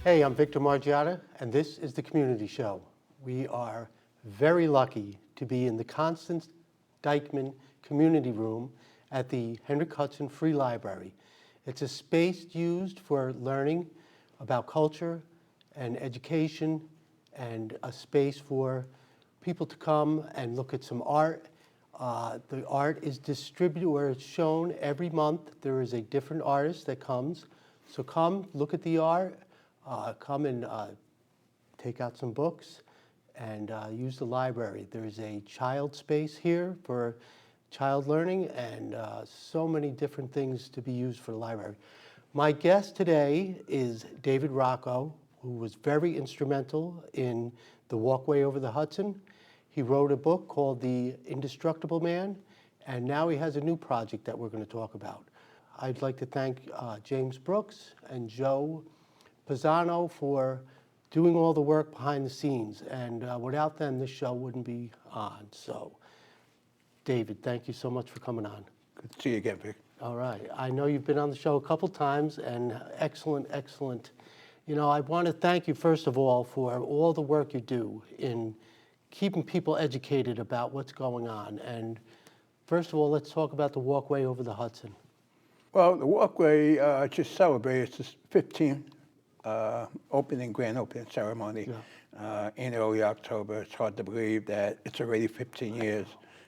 Hey, I'm Victor Margiotta, and this is the Community Show. We are very lucky to be in the Constance Dykeman Community Room at the Henrik Hudson Free Library. It's a space used for learning about culture and education, and a space for people to come and look at some art. The art is distributed, or it's shown every month. There is a different artist that comes. So come, look at the art, come and take out some books and use the library. There's a child space here for child learning, and so many different things to be used for the library. My guest today is David Rocco, who was very instrumental in the walkway over the Hudson. He wrote a book called The Indestructible Man, and now he has a new project that we're going to talk about. I'd like to thank James Brooks and Joe Pisano for doing all the work behind the scenes, and without them, this show wouldn't be on. So, David, thank you so much for coming on. Good to see you again, Vic. All right. I know you've been on the show a couple times, and excellent. You know, I want to thank you, first of all, for all the work you do in keeping people educated about what's going on. And first of all, let's talk about the walkway over the Hudson. Well, the walkway just celebrated its 15th grand opening ceremony in early October. It's hard to believe that it's already 15 years.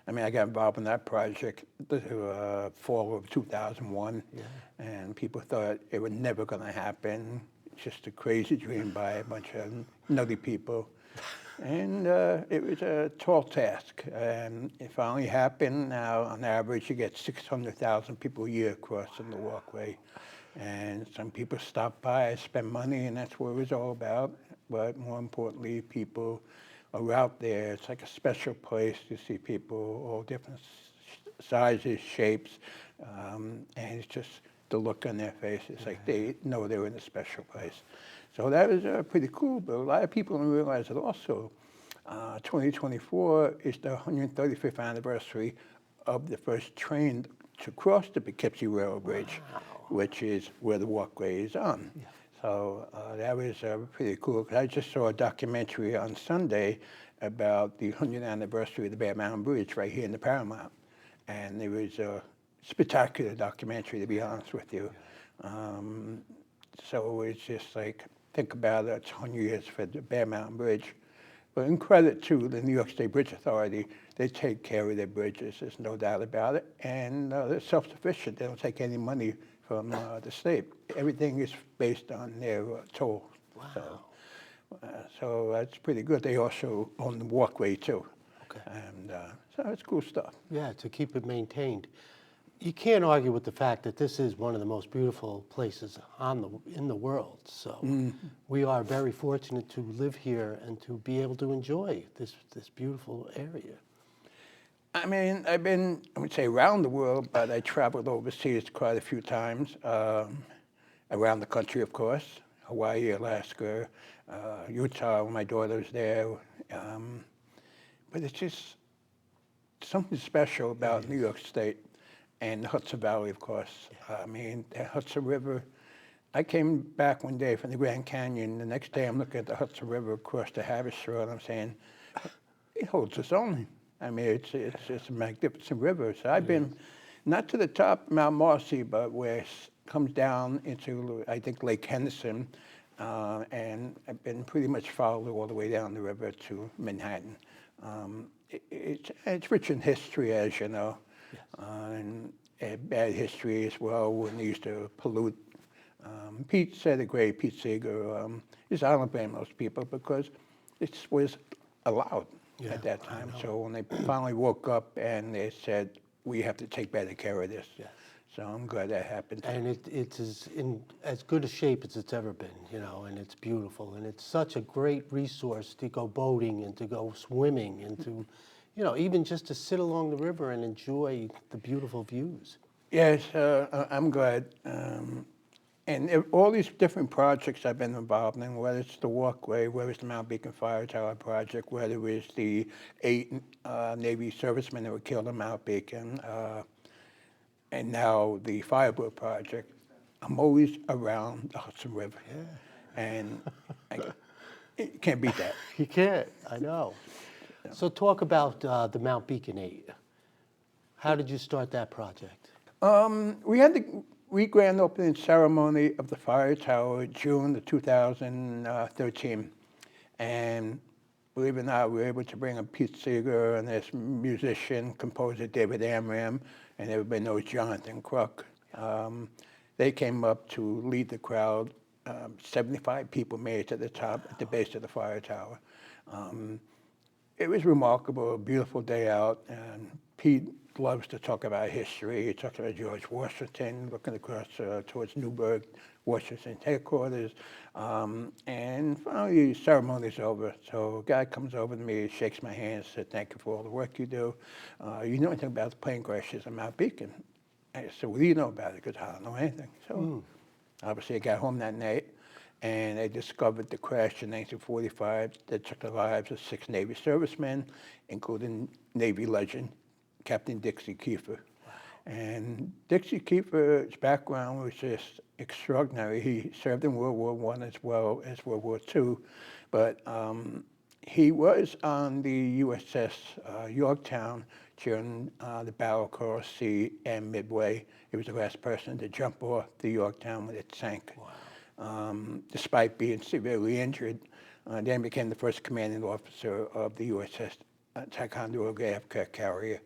I mean, I got involved in that project the fall of 2001, and people thought it was never going to happen. Just a crazy dream by a bunch of nutty people. And it was a tall task, and it finally happened. Now, on average, you get 600,000 people a year crossing the walkway. And some people stop by, spend money, and that's what it was all about. But more importantly, people are out there. It's like a special place to see people, all different sizes, shapes, and it's just the look on their faces, like they know they're in a special place. So that was pretty cool, but a lot of people don't realize that also 2024 is the 135th anniversary of the first train to cross the Poughkeepsie Railroad Bridge, which is where the walkway is on. So that was pretty cool. I just saw a documentary on Sunday about the 100th anniversary of the Bear Mountain Bridge right here in the Paramount. And it was a spectacular documentary, to be honest with you. So it's just like, think about it, it's 100 years for the Bear Mountain Bridge. But in credit to the New York State Bridge Authority, they take care of their bridges, there's no doubt about it. And they're self-sufficient, they don't take any money from the state. Everything is based on their toll. Wow. So that's pretty good. They also own the walkway too. Okay. And so it's cool stuff. Yeah, to keep it maintained. You can't argue with the fact that this is one of the most beautiful places in the world. So we are very fortunate to live here and to be able to enjoy this beautiful area. I mean, I've been, I would say, around the world, but I traveled overseas quite a few times, around the country, of course, Hawaii, Alaska, Utah, when my daughter was there. But it's just something special about New York State. And the Hudson Valley, of course. I mean, the Hudson River. I came back one day from the Grand Canyon. The next day, I'm looking at the Hudson River across the Harris Shore, and I'm saying, it holds its own. I mean, it's a magnificent river. So I've been not to the top of Mount Marcy, but where it comes down into, I think, Lake Henderson. And I've been pretty much followed all the way down the river to Manhattan. It's rich in history, as you know. And bad history as well when they used to pollute. Pete said a great, Pete Seeger, I don't blame most people because it was allowed at that time. So when they finally woke up and they said, we have to take better care of this. So I'm glad that happened. And it's in as good a shape as it's ever been, you know, and it's beautiful. And it's such a great resource to go boating and to go swimming and to, you know, even just to sit along the river and enjoy the beautiful views. Yes, I'm glad. And all these different projects I've been involved in, whether it's the walkway, whether it's the Mount Beacon Fire Tower project, whether it's the 8 Navy servicemen that were killed in Mount Beacon, and now the Firebird project, I'm always around the Hudson River. and you can't beat that. You can't, I know. So talk about the Mount Beacon 8. How did you start that project? We had the grand opening ceremony of the fire tower June of 2013. And believe it or not, we were able to bring in Pete Seeger and this musician, composer David Amram, and everybody knows Jonathan Crook. They came up to lead the crowd. 75 people made it to the top at the base of the fire tower. It was remarkable, a beautiful day out, and Pete loves to talk about history. He talks about George Washington, looking across towards Newburgh, Washington's headquarters. And finally, the ceremony's over. So a guy comes over to me, shakes my hand, said, "Thank you for all the work you do. You know anything about the plane crashes in Mount Beacon?" I said, "What do you know about it?" Because I don't know anything. So obviously I got home that night, and I discovered the crash in 1945 that took the lives of 6 Navy servicemen, including Navy legend Captain Dixie Kiefer. And Dixie Kiefer's background was just extraordinary. He served in World War I as well as World War II, but he was on the USS Yorktown during the battle across sea and Midway. He was the last person to jump off the Yorktown when it sank. Wow. Despite being severely injured, then became the first commanding officer of the USS Ticonderoga aircraft carrier.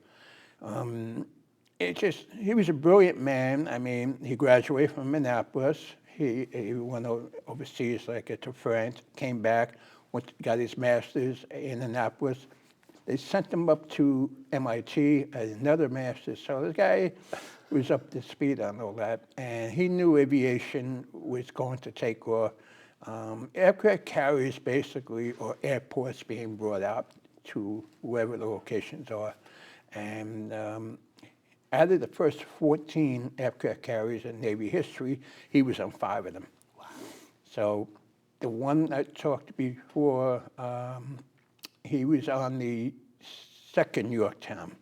He was a brilliant man. I mean, he graduated from Minneapolis. He went overseas, like to France, came back, got his master's in Annapolis. They sent him up to MIT as another master's. So this guy was up to speed on all that. And he knew aviation was going to take off. Aircraft carriers basically, or airports being brought out to wherever the locations are. And out of the first 14 aircraft carriers in Navy history, he was on 5 of them. Wow. So the one I talked before, he was on the second Yorktown.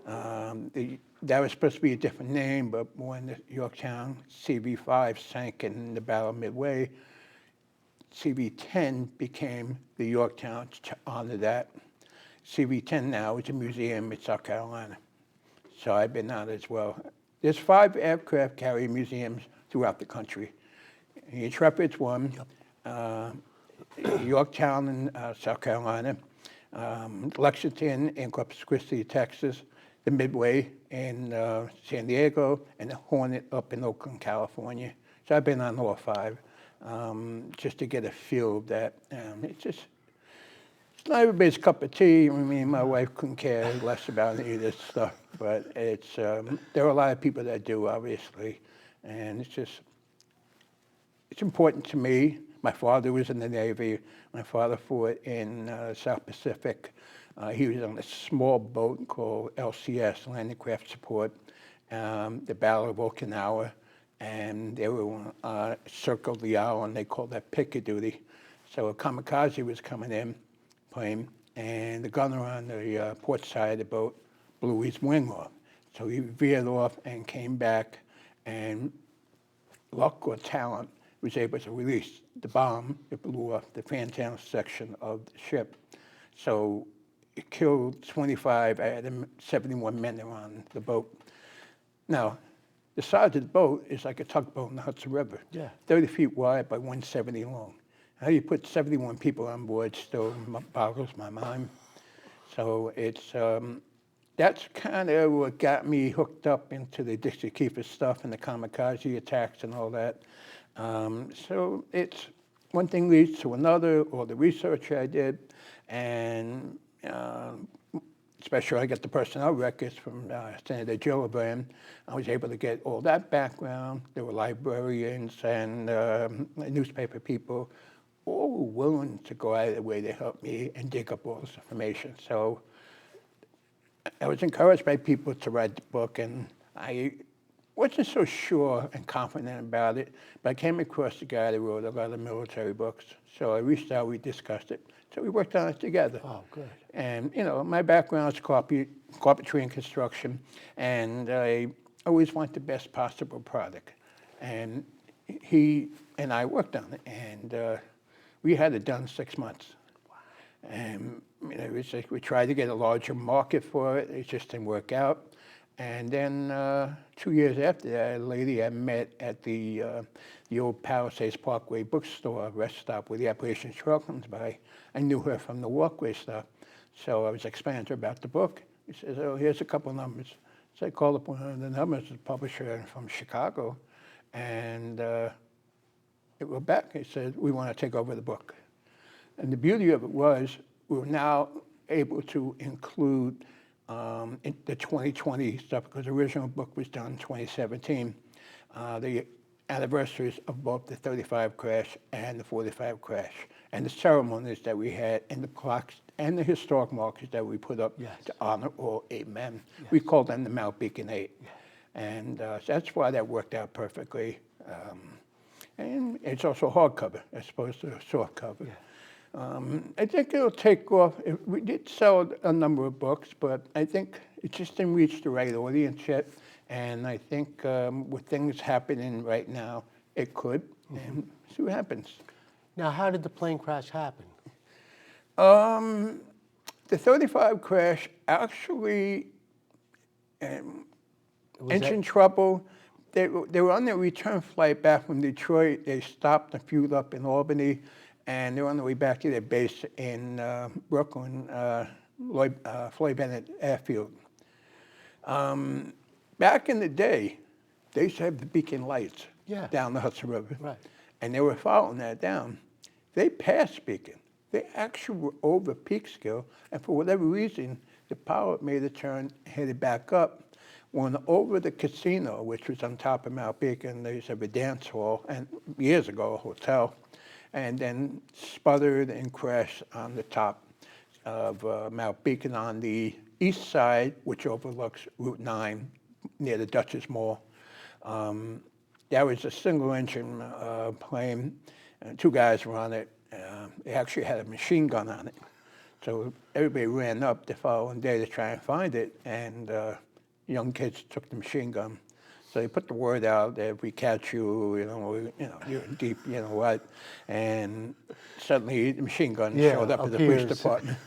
That was supposed to be a different name, but when the Yorktown CV-5 sank in the Battle of Midway, CV-10 became the Yorktown to honor that. CV-10 now is a museum in South Carolina. So I've been on it as well. There's 5 aircraft carrier museums throughout the country. Intrepid's one, Yorktown in South Carolina, Lexington in Corpus Christi, Texas, the Midway in San Diego, and the Hornet up in Oakland, California. So I've been on all 5, just to get a feel of that. It's not everybody's cup of tea. I mean, my wife couldn't care less about any of this stuff, but there are a lot of people that do, obviously, and it's important to me. My father was in the Navy. My father fought in South Pacific. He was on a small boat called LCS, Landing Craft Support, the Battle of Okinawa, and they were circled the island. They called that picket duty. So a kamikaze was coming in, plane, and the gunner on the port side of the boat blew his wing off. So he veered off and came back, and luck or talent was able to release the bomb. It blew off the fan channel section of the ship. So it killed 25 out of the 71 men that were on the boat. Now, the size of the boat is like a tugboat in the Hudson River. Yeah. 30 feet wide by 170 long. How you put 71 people on board still boggles my mind. So that's kind of what got me hooked up into the Dixie Kiefer stuff and the kamikaze attacks and all that. So it's one thing leads to another, or the research I did, and especially I got the personnel records from Senator Gillibrand. I was able to get all that background. There were librarians and newspaper people, all willing to go out of their way to help me and dig up all this information. So I was encouraged by people to write the book, and I wasn't so sure and confident about it, but I came across a guy that wrote a lot of military books. So I reached out, we discussed it. So we worked on it together. Oh, good. And, my background is carpentry and construction, and I always want the best possible product. And, he and I worked on it, and we had it done 6 months. And it was like we tried to get a larger market for it. It just didn't work out. And then 2 years after that, a lady I met at the old Palisades Parkway bookstore, rest stop where the Appalachian Trail comes by. I knew her from the walkway stuff. So I was explaining to her about the book. He says, oh, here's a couple numbers. So I called up one of the numbers, the publisher from Chicago, and it wrote back. He said, we want to take over the book. And the beauty of it was we were now able to include in the 2020 stuff, because the original book was done in 2017, the anniversaries of both the 35 crash and the 45 crash, and the ceremonies that we had, and the clocks, and the historic markers that we put up to honor all 8 men. We called them the Mount Beacon 8. And so that's why that worked out perfectly. And it's also hardcover as opposed to a softcover. I think it'll take off. We did sell a number of books, but I think it just didn't reach the right audience yet. And I think with things happening right now, it could. And see what happens. Now, how did the plane crash happen? The 35 crash actually, engine trouble. They were on their return flight back from Detroit. They stopped and fueled up in Albany. And they were on the way back to their base in Brooklyn, Floyd Bennett Airfield. Back in the day, they used to have the beacon lights down the Hudson River. Right. And they were following that down. They passed Beacon. They actually were over Peekskill, and for whatever reason, the pilot made a turn, headed back up, went over the casino, which was on top of Mount Beacon. They used to have a dance hall, and years ago, a hotel, and then sputtered and crashed on the top of Mount Beacon on the east side, which overlooks Route 9 near the Dutchess Mall. That was a single-engine plane, and 2 guys were on it. They actually had a machine gun on it. So everybody ran up the following day to try and find it, and young kids took the machine gun. So they put the word out that if we catch you, you're in deep, you know what, and suddenly the machine gun showed up at the police department.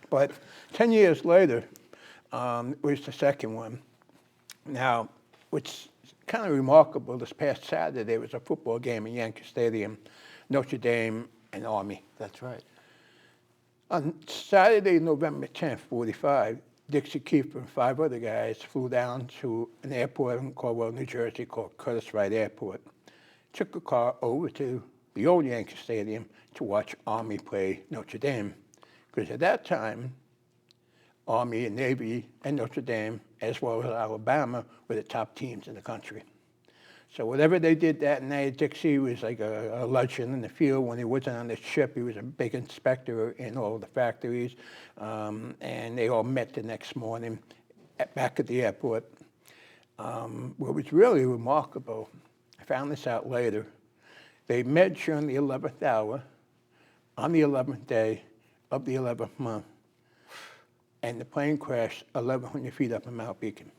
But 10 years later, was the second one. Now, what's kind of remarkable, this past Saturday, there was a football game in Yankee Stadium, Notre Dame and Army. That's right. On Saturday, November 10th, 45, Dixie Kiefer and 5 other guys flew down to an airport in Caldwell, New Jersey called Curtis Wright Airport. Took a car over to the old Yankee Stadium to watch Army play Notre Dame. Because at that time, Army and Navy and Notre Dame, as well as Alabama, were the top teams in the country. So whatever they did that night, Dixie was like a legend in the field. When he wasn't on the ship, he was a big inspector in all the factories. And they all met the next morning back at the airport. What was really remarkable, I found this out later, they met during the 11th hour on the 11th day of the 11th month. And the plane crashed 1,100 feet up in Mount Beacon.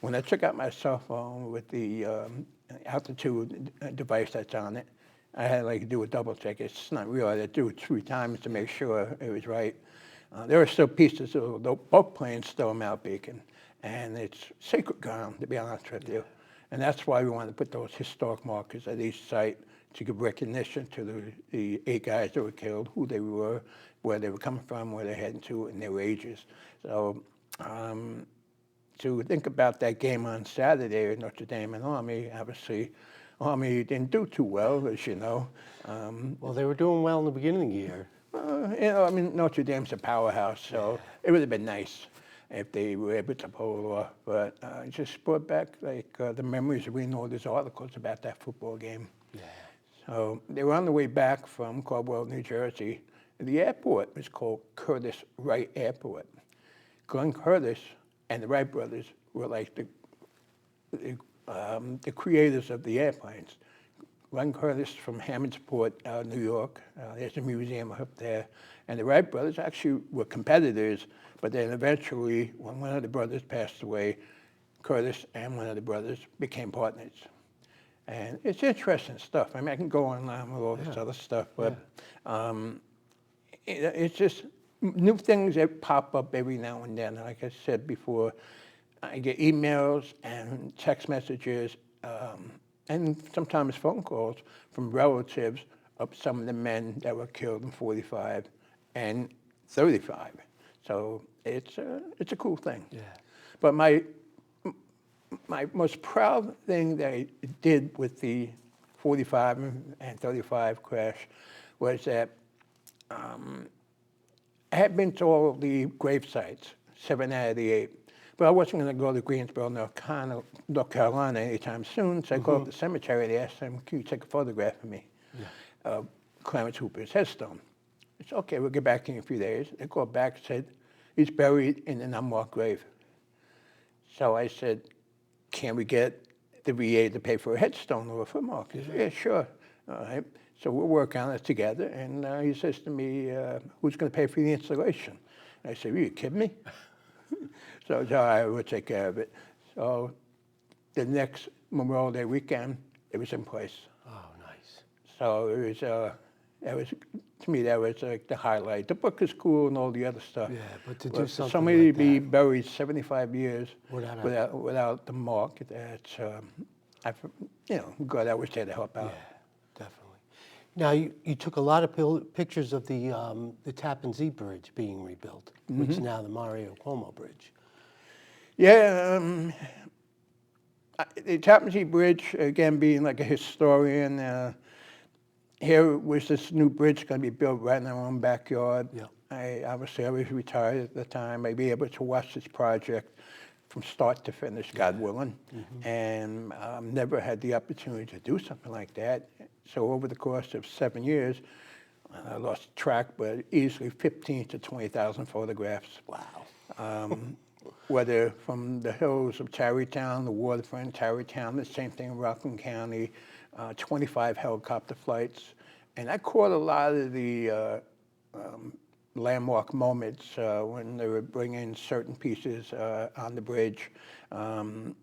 When I took out my cell phone with the altitude device that's on it, I had to do a double check. It's not real. I had to do it 3 times to make sure it was right. There are still pieces of both planes still in Mount Beacon, and it's sacred ground, to be honest with you. And that's why we want to put those historic markers at each site to give recognition to the 8 guys that were killed, who they were, where they were coming from, where they're heading to, and their ages. So to think about that game on Saturday at Notre Dame and Army, obviously, Army didn't do too well, as you know. Well, they were doing well in the beginning of the year. Notre Dame's a powerhouse, so it would have been nice if they were able to pull it off. But it just brought back the memories of reading all these articles about that football game. Yeah. So they were on the way back from Caldwell, New Jersey. The airport was called Curtis Wright Airport. Glenn Curtis and the Wright brothers were like the creators of the airplanes. Glenn Curtis from Hammondsport, New York. There's a museum up there. And the Wright brothers actually were competitors, but then eventually, when one of the brothers passed away, Curtis and one of the brothers became partners. And it's interesting stuff. I mean, I can go online with all this Yeah. other stuff, but it's just new things that pop up every now and then. Like I said before, I get emails and text messages and sometimes phone calls from relatives of some of the men that were killed in 45 and 35. So it's a cool thing. Yeah. But my most proud thing that I did with the 45 and 35 crash was that I had been to all of the grave sites, 7 out of the 8, but I wasn't going to go to Greensboro, North Carolina anytime soon, so I called up the cemetery and asked them, can you take a photograph of me? Of Clarence Hooper's headstone. I said, okay, we'll get back to you in a few days. They called back and said, he's buried in an unmarked grave. So I said, can we get the VA to pay for a headstone or a footmark? He said, yeah, sure. All right. So we'll work on it together. And he says to me, who's going to pay for the installation? And I said, are you kidding me? So I said, all right, we'll take care of it. So the next Memorial Day weekend, it was in place. Oh, nice. So it was, to me, that was like the highlight. The book is cool and all the other stuff. Yeah, but to do for something somebody like to be that buried 75 years without without the mark, that's, God, I was there to help out. Yeah, definitely. Now, you took a lot of pictures of the Tappan Zee Bridge being rebuilt, which is now the Mario Cuomo Bridge. Yeah, the Tappan Zee Bridge, again, being like a historian, here was this new bridge going to be built right in our own backyard. Yeah. I was retired at the time. I'd be able to watch this project from start to finish, God willing, and never had the opportunity to do something like that. So over the course of 7 years, I lost track, but easily 15 to 20,000 photographs. Wow. Whether from the hills of Tarrytown, the waterfront, Tarrytown, the same thing in Rockland County, 25 helicopter flights. And I caught a lot of the landmark moments when they were bringing certain pieces on the bridge. So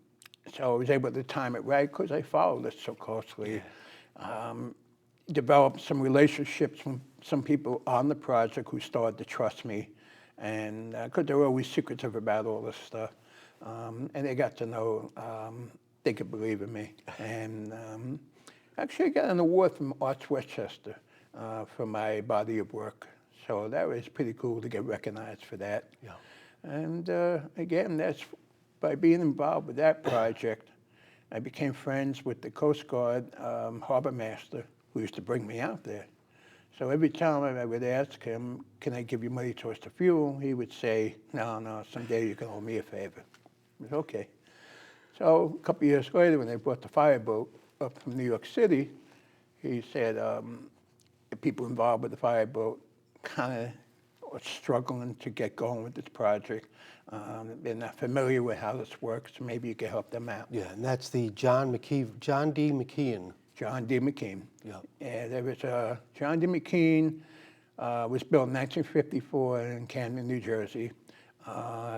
I was able to time it right because I followed it so closely. Developed some relationships with some people on the project who started to trust me. And because they were always secretive about all this stuff. And they got to know they could believe in me. And actually I got an award from Arts Westchester for my body of work. So that was pretty cool to get recognized for that. Yeah. And again, that's by being involved with that project, I became friends with the Coast Guard harbor master who used to bring me out there. So every time I would ask him, can I give you money towards the fuel? He would say, no, someday you can owe me a favor. I said, okay. So a couple of years later, when they brought the fireboat up from New York City, he said the people involved with the fireboat kind of are struggling to get going with this project. They're not familiar with how this works, so maybe you can help them out. Yeah, and that's the John D. McKeon. John D. McKean. Yeah. Yeah, there was John D. McKean was built in 1954 in Camden, New Jersey.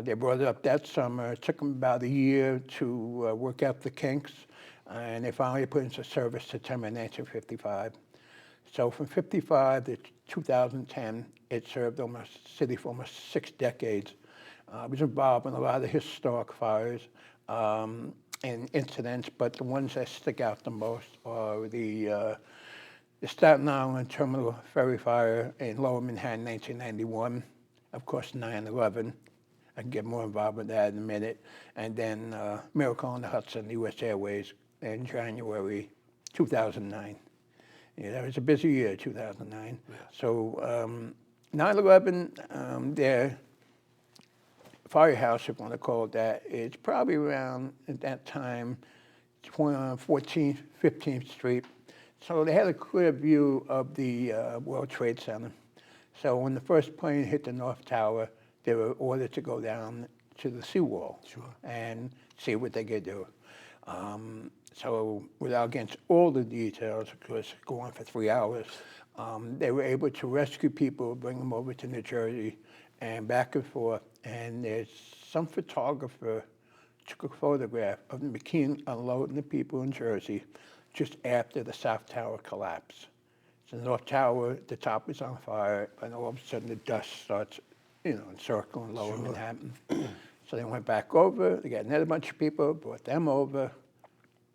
They brought it up that summer. It took them about a year to work out the kinks, and they finally put it into service September 1955. So from 55 to 2010, it served almost the city for almost 6 decades. I was involved in a lot of historic fires and incidents, but the ones that stick out the most are the Staten Island Terminal Ferry Fire in Lower Manhattan, 1991. Of course, 9/11. I can get more involved with that in a minute. And then Miracle on the Hudson, U.S. Airways, in January 2009. Yeah, that was a busy year, 2009. Yeah. So 9/11, their firehouse, if you want to call it that, it's probably around, at that time, 14th, 15th Street. So they had a clear view of the World Trade Center. So when the first plane hit the North Tower, they were ordered to go down to the seawall and see what they could do. So without getting into all the details, because it go on for 3 hours, they were able to rescue people, bring them over to New Jersey, and back and forth. And there's some photographer took a photograph of McKean unloading the people in Jersey, just after the South Tower collapse. So the North Tower, the top was on fire, and all of a sudden the dust starts, encircling Lower Manhattan. So they went back over, they got another bunch of people, brought them over.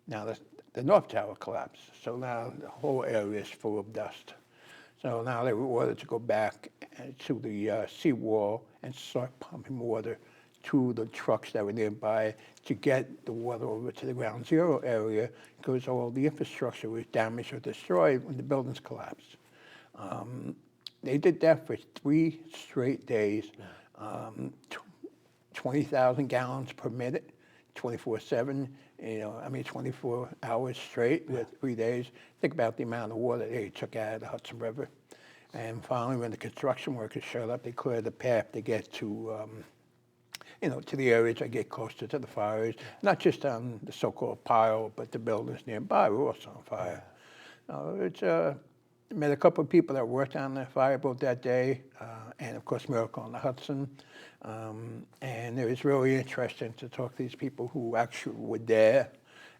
Now the North Tower collapsed, so now the whole area is full of dust. So now they were ordered to go back to the seawall and start pumping water to the trucks that were nearby to get the water over to the ground zero area because all the infrastructure was damaged or destroyed when the buildings collapsed. They did that for 3 straight days, 20,000 gallons per minute, 24/7, 24 hours straight with 3 days. Think about the amount of water they took out of the Hudson River. And finally, when the construction workers showed up, they cleared the path to get to the areas that get closer to the fires, not just on the so-called pile, but the buildings nearby were also on fire. Met a couple of people that worked on the fireboat that day, and of course Miracle on the Hudson. And it was really interesting to talk to these people who actually were there.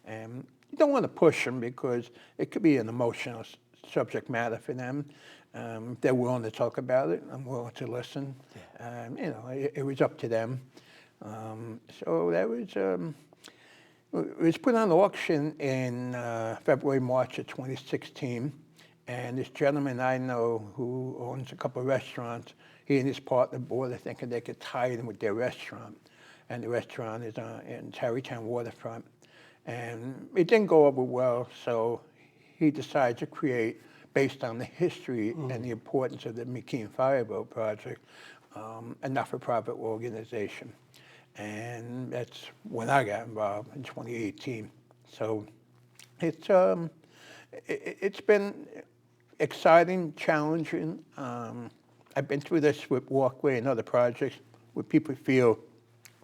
And you don't want to push them because it could be an emotional subject matter for them. If they're willing to talk about it, I'm willing to listen. It was up to them. So that was, it was put on auction in February, March of 2016. And this gentleman I know who owns a couple of restaurants, he and his partner bought it thinking they could tie it in with their restaurant. And the restaurant is in Tarrytown waterfront. And it didn't go over well, so he decided to create, based on the history and the importance of the McKean Fireboat Project, a not-for-profit organization. And that's when I got involved in 2018. So it's been exciting, challenging. I've been through this with Walkway and other projects where people feel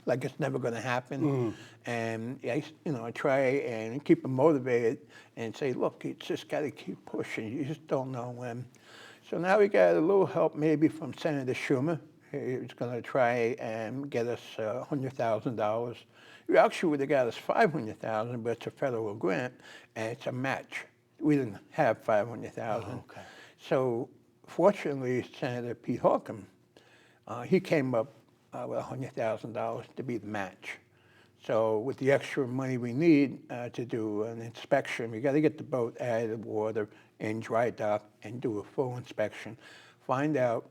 like it's never going to happen. And I try and keep them motivated and say, look, you just got to keep pushing. You just don't know when. So now we got a little help maybe from Senator Schumer. He's going to try and get us $100,000. We actually would have got us $500,000, but it's a federal grant and it's a match. We didn't have $500,000. Oh, okay. So fortunately, Senator Pete Holcomb, he came up with $100,000 to be the match. So with the extra money we need to do an inspection, we got to get the boat out of the water in dry dock and do a full inspection. Find out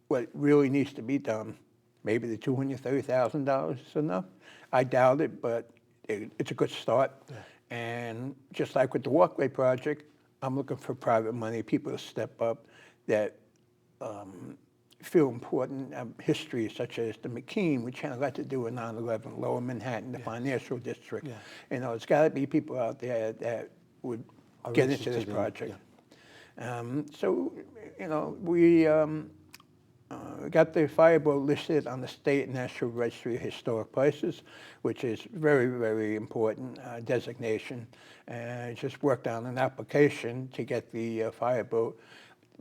what really needs to be done. Maybe the $230,000 is enough. I doubt it, but it's a good start. Yeah. And just like with the Walkway project, I'm looking for private money, people to step up that feel important history, such as the McKean, which had a lot to do with 9/11, Lower Manhattan, the financial district. Yeah. It's got to be people out there that would get into this project. So, we got the fireboat listed on the State National Registry of Historic Places, which is very, very important designation. And just worked on an application to get the fireboat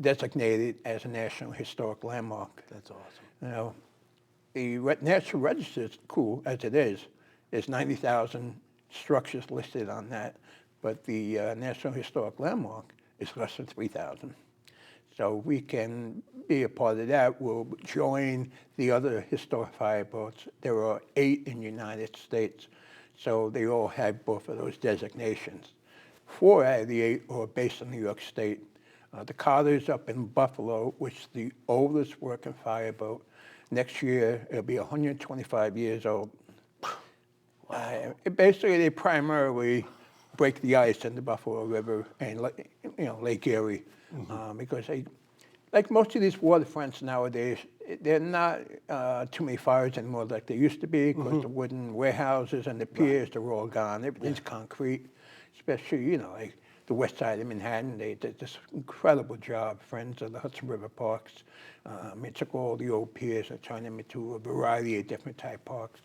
designated as a National Historic Landmark. That's awesome. The National Register is cool as it is. There's 90,000 structures listed on that, but the National Historic Landmark is less than 3,000. So we can be a part of that. We'll join the other historic fireboats. There are 8 in the United States, so they all have both of those designations. 4 out of the 8 are based in New York State. The Carter's up in Buffalo, which is the oldest working fireboat. Next year, it'll be 125 years old. Wow. Basically, they primarily break the ice in the Buffalo River and Lake Erie, because like most of these waterfronts nowadays, they're not too many fires anymore like they used to be, because the wooden warehouses and the piers, they're all gone. Everything's concrete, especially like the west side of Manhattan. They did this incredible job, Friends of the Hudson River Parks. It took all the old piers and turned them into a variety of different type parks.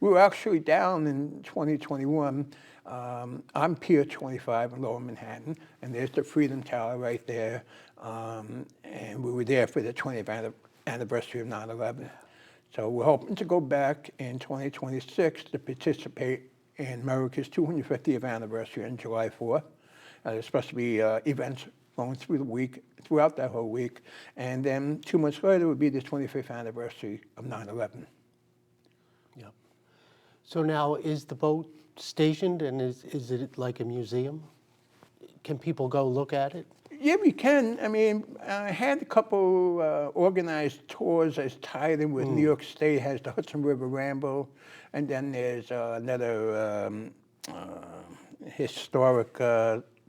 We were actually down in 2021 on Pier 25 in Lower Manhattan, and there's the Freedom Tower right there. And we were there for the 20th anniversary of 9/11. So we're hoping to go back in 2026 to participate in America's 250th anniversary on July 4th. There's supposed to be events going throughout that whole week. And then 2 months later would be the 25th anniversary of 9/11. Yep. So now, is the boat stationed, and is it like a museum? Can people go look at it? Yeah, we can. I mean, I had a couple organized tours as tied in with New York State, has the Hudson River Ramble, and then there's another historic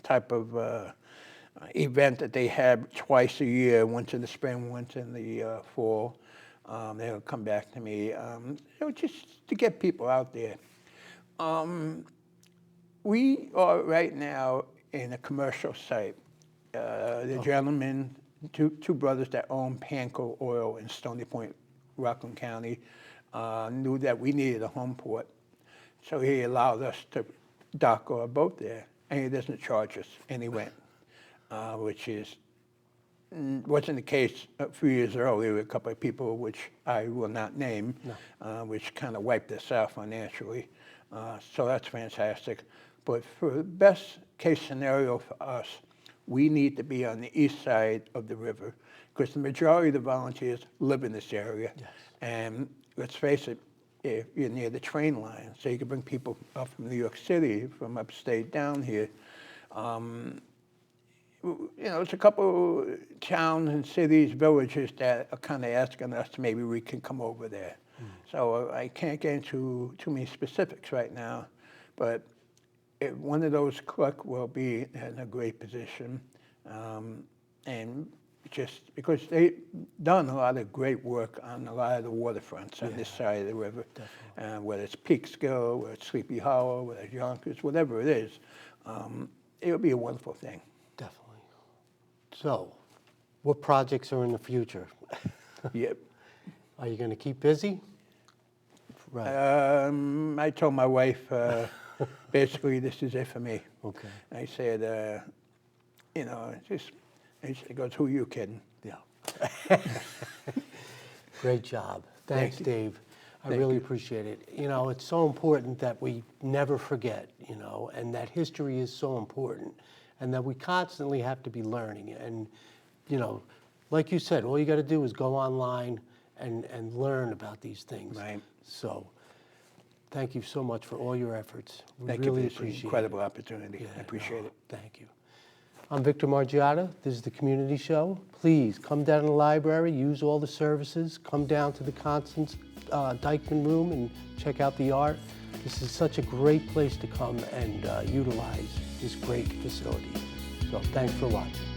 type of event that they have twice a year, once in the spring, once in the fall. They'll come back to me, just to get people out there. We are right now in a commercial site. The gentleman, two brothers that own Panko Oil in Stony Point, Rockland County, knew that we needed a home port. So he allowed us to dock our boat there, and he doesn't charge us any rent, which wasn't the case a few years earlier with a couple of people, which I will not name, which kind of wiped us out financially. So that's fantastic. But for the best case scenario for us, we need to be on the east side of the river, because the majority of the volunteers live in this area. Yes. And let's face it, if you're near the train line, so you can bring people up from New York City, from upstate down here. It's a couple towns and cities, villages that are kind of asking us maybe we can come over there. So I can't get into too many specifics right now, but one of those clerks will be in a great position, and just because they've done a lot of great work on a lot of the waterfronts on this side of the river, whether it's Peekskill, whether it's Sleepy Hollow, whether it's Yonkers, whatever it is, it'll be a wonderful thing. Definitely. So, what projects are in the future? Yep. Are you going to keep busy? Right. I told my wife, basically, this is it for me. Okay. I said, and she goes, who are you kidding? Yeah. Great job. Thanks, Thank you. Dave. I Thank really you. appreciate it. It's so important that we never forget, and that history is so important, and that we constantly have to be learning. And, like you said, all you got to do is go online and learn about these things. Right. So, thank you so much for all your efforts. We Thank really you for this appreciate incredible opportunity. it. I appreciate it. Thank you. I'm Victor Margiotta. This is the Community Show. Please come down to the library, use all the services, come down to the Constance Dyckman Room and check out the art. This is such a great place to come and utilize this great facility. So thanks for watching.